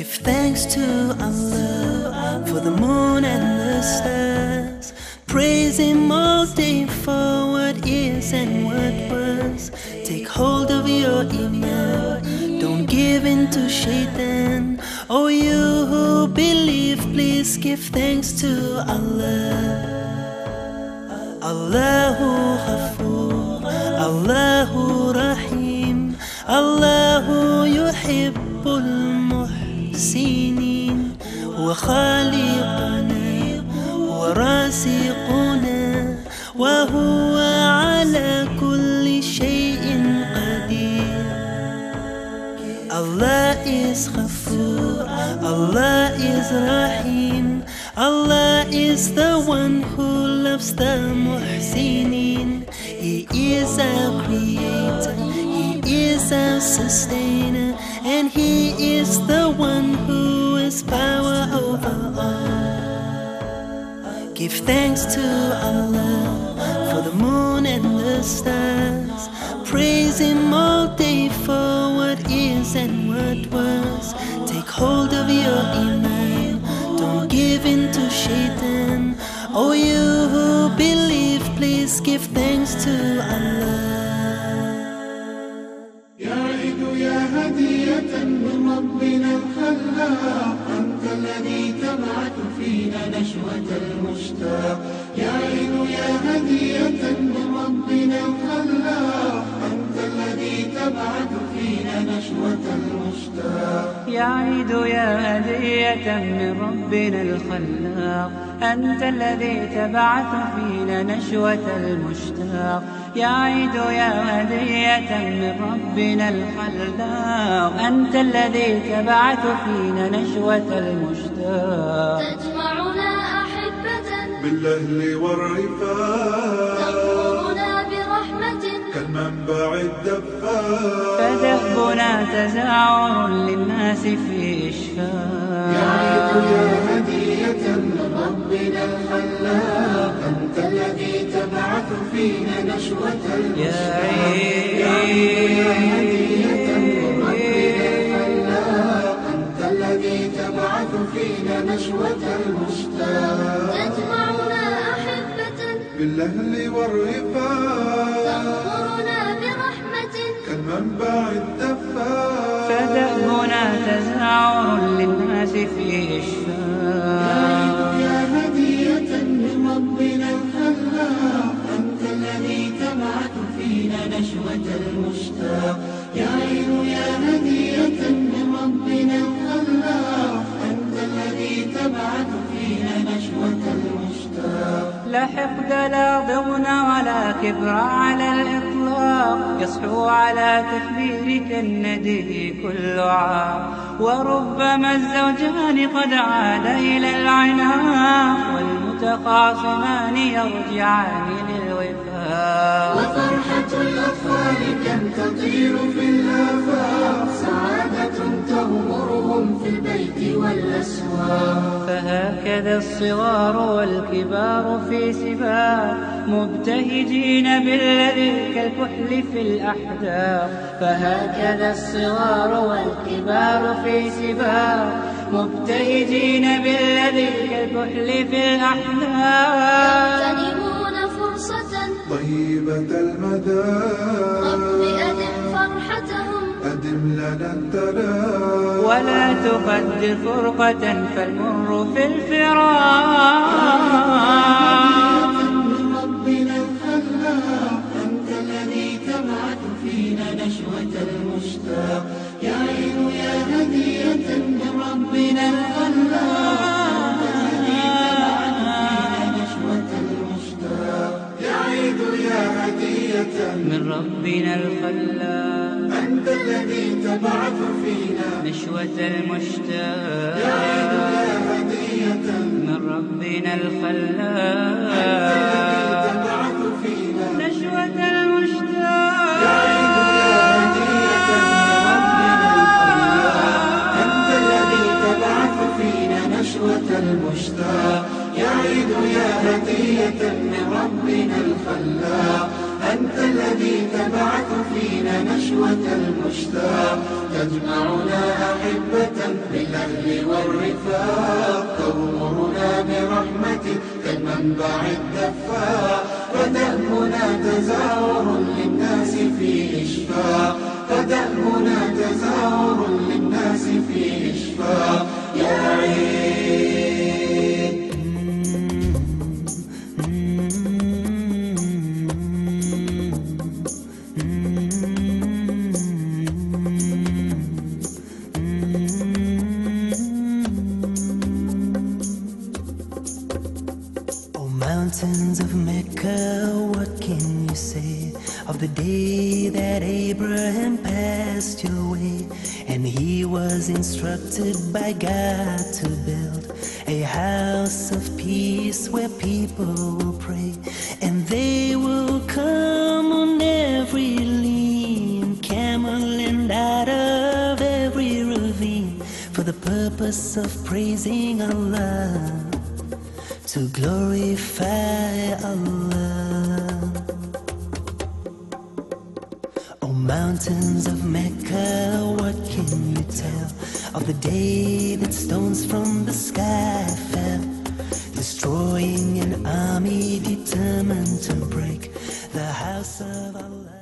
Give thanks to Allah for the moon and the stars. Praise Him all day for what is and what was. Take hold of your iman, don't give in to shaitan. Oh, you who believe, please give thanks to Allah. Allahu Ghafoor, Allahu Rahim, Allahu Yuhibbul Muhsinin. Huwa Khaliqana, Huwa Raziquna, wa Huwa ala kulli shay'in qadir. Allah is Ghafoor, Allah is Rahim, Allah is the one who loves the Muhsinin. He is our creator, He is our sustainer, and He is the one who has power over all. Give thanks to Allah for the moon and the stars. Praise Him all day for what is and what was. Take hold of your iman, don't give in to shaitan. Oh, you who believe, please give thanks to Allah. يا عيد يا هدية من ربنا الخلاق، أنت الذي تبعث فينا نشوة المشتاق. يا عيد يا هدية من ربنا الخلاق، أنت الذي تبعث فينا نشوة المشتاق. يا عيد يا هدية من ربنا الخلاق، أنت الذي تبعث فينا نشوة المشتاق. يا عيد يا هدية من ربنا الخلاق، أنت الذي تبعث فينا نشوة المشتاق. تجمعنا أحبة بالأهل والرفاق، تغمرنا برحمة كالمنبع الدفاق. فدهبنا تزاور للناس في إشفاق. يا عيد يا هدية من ربنا الخلاق، أنت الذي تبعث فينا نشوة المشتاق. يا عيد يا هدية من ربنا الخلاق، أنت الذي تبعث فينا نشوة المشتاق. تجمعنا أحبة بالأهل والرفاق، تغمرنا برحمة كالمنبع الدفاق. فدهبنا تزاور للناس في إشفاق. يا هدية من ربنا الخلاق، أنت الذي تبعث فينا نشوة المشتاق. يا عين يا هدية من ربنا الخلاق، أنت الذي تبعث فينا نشوة المشتاق. لا حقد لا ضغن ولا كبر على الإطلاق، يصحو على تكبيرك الندي كل عام. وربما الزوجان قد عاد إلى العناق، والمتخاصمان يرجعان للوفاق. وفرحة الأطفال كم تطير في الآفاق، سعادة تغمرهم في البيت والأسواق. فهكذا الصغار والكبار في سباق، مبتهجين بالذي كالكحل في الأحداق. فهكذا الصغار والكبار في سباق، مبتهجين بالذي كالكحل في الأحداق. يغتنمون فرصة طيبة المدى، رب أدم فرحتهم أدم لنا التلاق. ولا تقدر فرقة فالمر في الفراق. من ربنا الخلاق، أنت الذي تبعث فينا نشوة المشتاق. يا عين يا هدية من ربنا الخلاق، أنت الذي تبعث فينا نشوة المشتاق. يا عيد يا هدية من ربنا الخلاق، أنت الذي تبعث فينا نشوة المشتاق. يا عيد يا هدية من ربنا الخلاق، أنت الذي تبعث فينا نشوة المشتاق. يا عيد يا هدية من ربنا الخلاق، أنت الذي تبعث فينا نشوة المشتاق. يا عيد يا هدية من ربنا الخلاق، أنت الذي تبعث فينا نشوة المشتاق. تجمعنا أحبة بالأهل الأهل والرفاق تغمرنا برحمة كالمنبع الدفاق فدأبنا تزاور للناس في إشفاق فدأبنا تزاور للناس في إشفاق يا عيد. Mountains of Mecca, what can you say of the day that Abraham passed your way? And he was instructed by God to build a house of peace where people will pray, and they will come on every lean camel and out of every ravine for the purpose of praising Allah, to glorify Allah. Oh, mountains of Mecca, what can you tell of the day that stones from the sky fell, destroying an army determined to break the house of Allah?